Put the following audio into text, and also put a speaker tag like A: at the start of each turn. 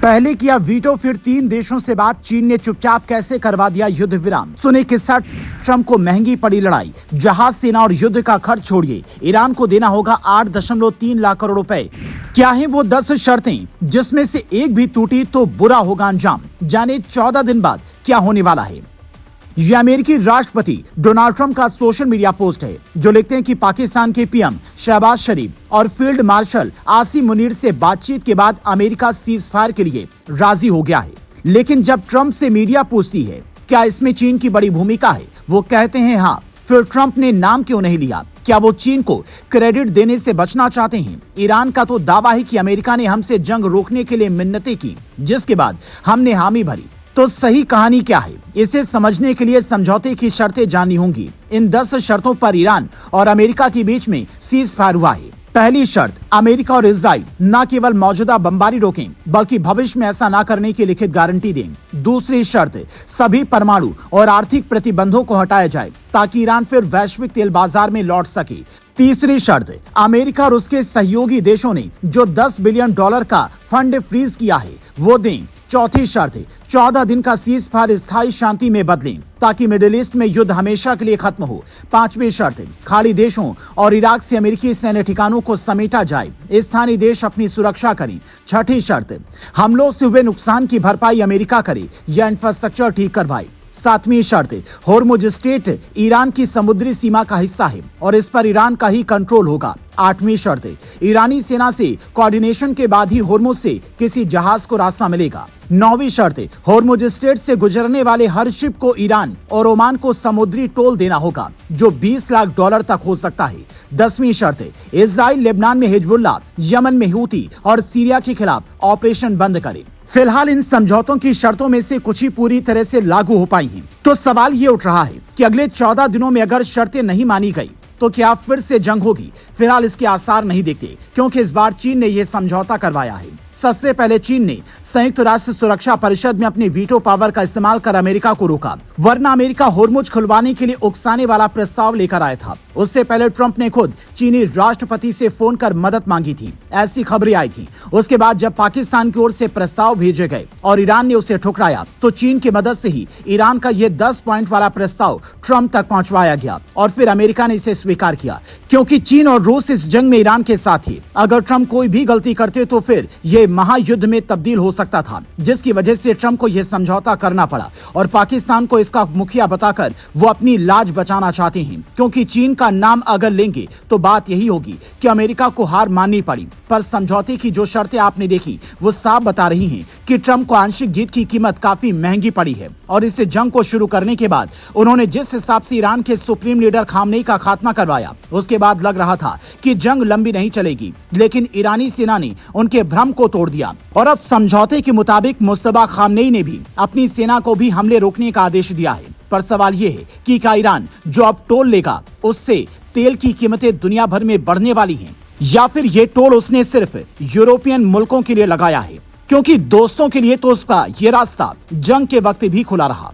A: पहले किया वीटो, फिर 3 देशों से बात, चीन ने चुपचाप कैसे करवा दिया युद्ध विराम। सुने किस्सा, ट्रंप को महंगी पड़ी लड़ाई, जहाज, सेना और युद्ध का खर्च छोड़िए, ईरान को देना होगा 8.3 लाख करोड़ रुपए। क्या है वो 10 शर्तें, जिसमें से एक भी टूटी तो बुरा होगा अंजाम। जाने 14 दिन बाद क्या होने वाला है। यह अमेरिकी राष्ट्रपति डोनाल्ड ट्रंप का सोशल मीडिया पोस्ट है, जो लिखते हैं कि पाकिस्तान के पीएम शहबाज शरीफ और फील्ड मार्शल आसिम मुनीर से बातचीत के बाद अमेरिका सीज फायर के लिए राजी हो गया है। लेकिन जब ट्रंप से मीडिया पूछती है क्या इसमें चीन की बड़ी भूमिका है, वो कहते हैं हाँ। फिर ट्रंप ने नाम क्यों नहीं लिया? क्या वो चीन को क्रेडिट देने से बचना चाहते हैं? ईरान का तो दावा है कि अमेरिका ने हमसे जंग रोकने के लिए मिन्नतें की, जिसके बाद हमने हामी भरी। तो सही कहानी क्या है, इसे समझने के लिए समझौते की शर्तें जाननी होंगी। इन 10 शर्तों पर ईरान और अमेरिका के बीच में सीज फायर हुआ है। पहली शर्त, अमेरिका और इजराइल न केवल मौजूदा बमबारी रोकें, बल्कि भविष्य में ऐसा न करने की लिखित गारंटी दें। दूसरी शर्त, सभी परमाणु और आर्थिक प्रतिबंधों को हटाया जाए, ताकि ईरान फिर वैश्विक तेल बाजार में लौट सके। तीसरी शर्त, अमेरिका और उसके सहयोगी देशों ने जो $10 बिलियन का फंड फ्रीज किया है वो दें। चौथी शर्त, 14 दिन का सीज फायर स्थायी शांति में बदलें, ताकि मिडिल ईस्ट में युद्ध हमेशा के लिए खत्म हो। पांचवी शर्त, खाड़ी देशों और इराक से अमेरिकी सैन्य ठिकानों को समेटा जाए, स्थानीय देश अपनी सुरक्षा करें। छठी शर्त, हमलों से हुए नुकसान की भरपाई अमेरिका करे या इंफ्रास्ट्रक्चर ठीक करवाए। सातवीं शर्त, होर्मुज स्ट्रेट ईरान की समुद्री सीमा का हिस्सा है और इस पर ईरान का ही कंट्रोल होगा। आठवीं शर्त, ईरानी सेना से कोऑर्डिनेशन के बाद ही होर्मुज से किसी जहाज को रास्ता मिलेगा। नौवीं शर्त, होर्मुज स्ट्रेट से गुजरने वाले हर शिप को ईरान और ओमान को समुद्री टोल देना होगा, जो $20 लाख तक हो सकता है। 10वीं शर्त, इजराइल लेबनान में हिजबुल्लाह, यमन में हूती और सीरिया के खिलाफ ऑपरेशन बंद करे। फिलहाल इन समझौतों की शर्तों में से कुछ ही पूरी तरह से लागू हो पाई हैं। तो सवाल ये उठ रहा है कि अगले 14 दिनों में अगर शर्तें नहीं मानी गई तो क्या फिर से जंग होगी? फिलहाल इसके आसार नहीं दिखते, क्योंकि इस बार चीन ने यह समझौता करवाया है। सबसे पहले चीन ने संयुक्त राष्ट्र सुरक्षा परिषद में अपने वीटो पावर का इस्तेमाल कर अमेरिका को रोका, वरना अमेरिका होर्मुज खुलवाने के लिए उकसाने वाला प्रस्ताव लेकर आया था। उससे पहले ट्रंप ने खुद चीनी राष्ट्रपति से फोन कर मदद मांगी थी, ऐसी खबरें आई थी। उसके बाद जब पाकिस्तान की ओर से प्रस्ताव भेजे गए और ईरान ने उसे ठुकराया, तो चीन की मदद से ही ईरान का यह 10 पॉइंट वाला प्रस्ताव ट्रंप तक पहुंचवाया गया और फिर अमेरिका ने इसे स्वीकार किया, क्योंकि चीन और रूस इस जंग में ईरान के साथ थे। अगर ट्रंप कोई भी गलती करते तो फिर ये महायुद्ध में तब्दील हो सकता था, जिसकी वजह से ट्रंप को यह समझौता करना पड़ा और पाकिस्तान को इसका मुखिया बताकर वो अपनी लाज बचाना चाहते हैं, क्योंकि चीन का नाम अगर लेंगे तो बात यही होगी कि अमेरिका को हार माननी पड़ी। पर समझौते की जो शर्तें आपने देखी वो साफ बता रही हैं कि ट्रंप को आंशिक जीत की कीमत काफी महंगी पड़ी है। और इस जंग को शुरू करने के बाद उन्होंने जिस हिसाब से ईरान के सुप्रीम लीडर खामनेई का खात्मा करवाया, उसके बाद लग रहा था कि जंग लंबी नहीं चलेगी, लेकिन ईरानी सेना ने उनके भ्रम को तोड़ दिया और अब समझौते के मुताबिक मुस्तफा खामनेई ने भी अपनी सेना को भी हमले रोकने का आदेश दिया है। पर सवाल ये है कि क्या ईरान जो अब टोल लेगा उससे तेल की कीमतें दुनिया भर में बढ़ने वाली हैं, या फिर ये टोल उसने सिर्फ यूरोपियन मुल्कों के लिए लगाया है, क्योंकि दोस्तों के लिए तो उसका ये रास्ता जंग के वक्त भी खुला रहा।